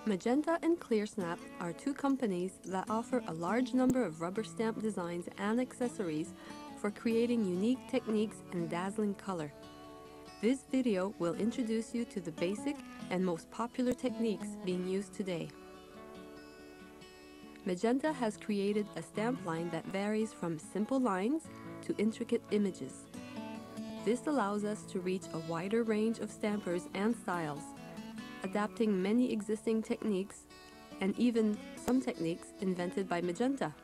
Magenta and ClearSnap are two companies that offer a large number of rubber stamp designs and accessories for creating unique techniques and dazzling color. This video will introduce you to the basic and most popular techniques being used today. Magenta has created a stamp line that varies from simple lines to intricate images. This allows us to reach a wider range of stampers and styles, adapting many existing techniques and even some techniques invented by Magenta.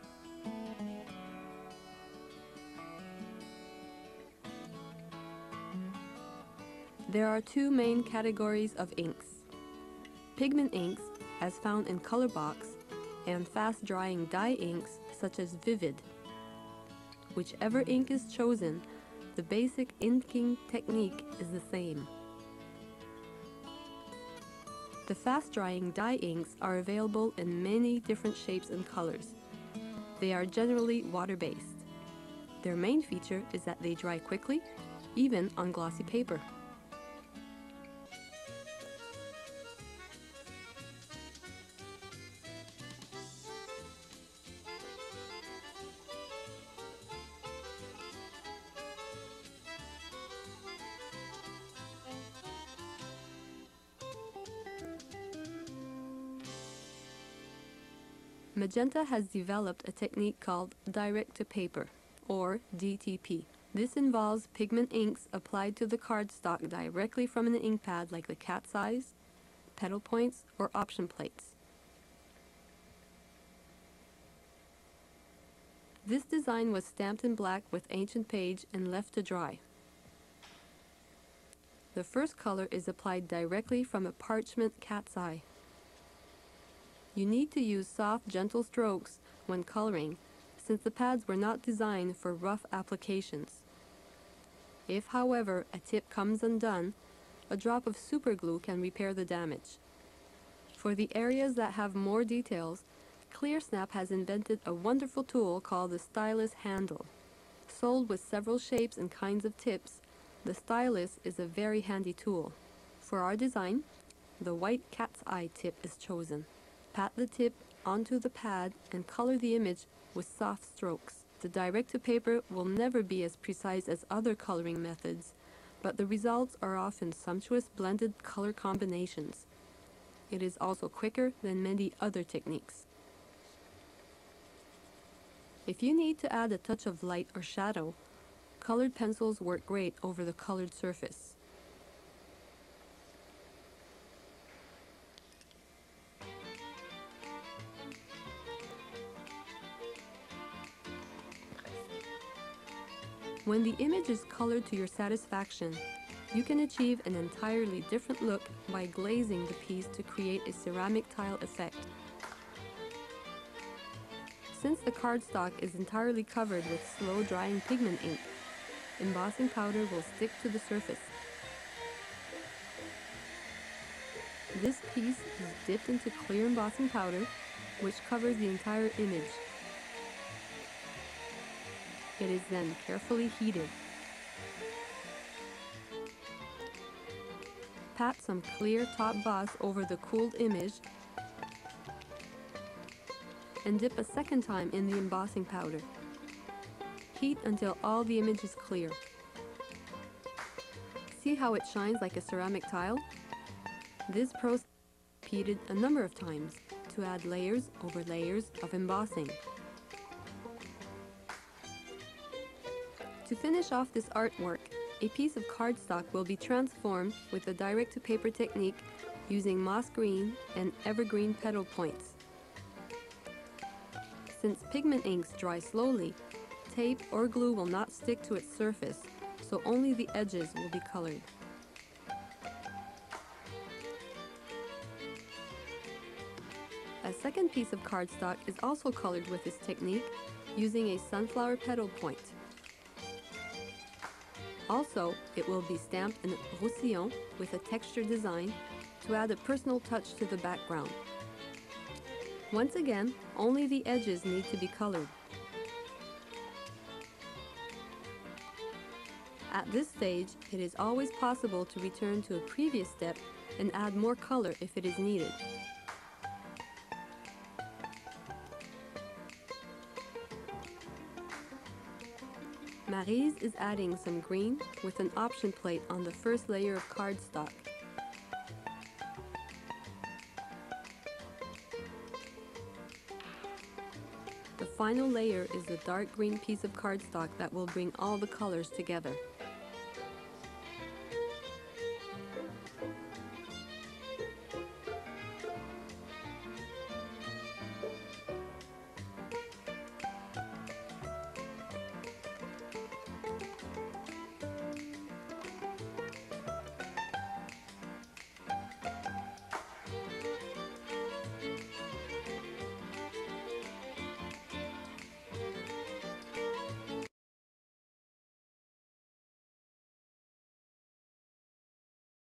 There are two main categories of inks: pigment inks, as found in Color Box, and fast-drying dye inks such as Vivid. Whichever ink is chosen, the basic inking technique is the same. The fast-drying dye inks are available in many different shapes and colors. They are generally water-based. Their main feature is that they dry quickly, even on glossy paper. Magenta has developed a technique called direct-to-paper, or DTP. This involves pigment inks applied to the cardstock directly from an ink pad like the cat's eyes, petal points, or option plates. This design was stamped in black with Ancient Page and left to dry. The first color is applied directly from a parchment cat's eye. You need to use soft, gentle strokes when coloring, since the pads were not designed for rough applications. If, however, a tip comes undone, a drop of super glue can repair the damage. For the areas that have more details, ClearSnap has invented a wonderful tool called the stylus handle. Sold with several shapes and kinds of tips, the stylus is a very handy tool. For our design, the white cat's eye tip is chosen. Pat the tip onto the pad and color the image with soft strokes. The direct-to-paper will never be as precise as other coloring methods, but the results are often sumptuous blended color combinations. It is also quicker than many other techniques. If you need to add a touch of light or shadow, colored pencils work great over the colored surface. When the image is colored to your satisfaction, you can achieve an entirely different look by glazing the piece to create a ceramic tile effect. Since the cardstock is entirely covered with slow-drying pigment ink, embossing powder will stick to the surface. This piece is dipped into clear embossing powder, which covers the entire image. It is then carefully heated. Pat some clear top boss over the cooled image and dip a second time in the embossing powder. Heat until all the image is clear. See how it shines like a ceramic tile? This process is repeated a number of times to add layers over layers of embossing. To finish off this artwork, a piece of cardstock will be transformed with the direct-to-paper technique using moss green and evergreen petal points. Since pigment inks dry slowly, tape or glue will not stick to its surface, so only the edges will be colored. A second piece of cardstock is also colored with this technique using a sunflower petal point. Also, it will be stamped in roussillon with a texture design to add a personal touch to the background. Once again, only the edges need to be colored. At this stage, it is always possible to return to a previous step and add more color if it is needed. Maryse is adding some green with an option plate on the first layer of cardstock. The final layer is the dark green piece of cardstock that will bring all the colors together.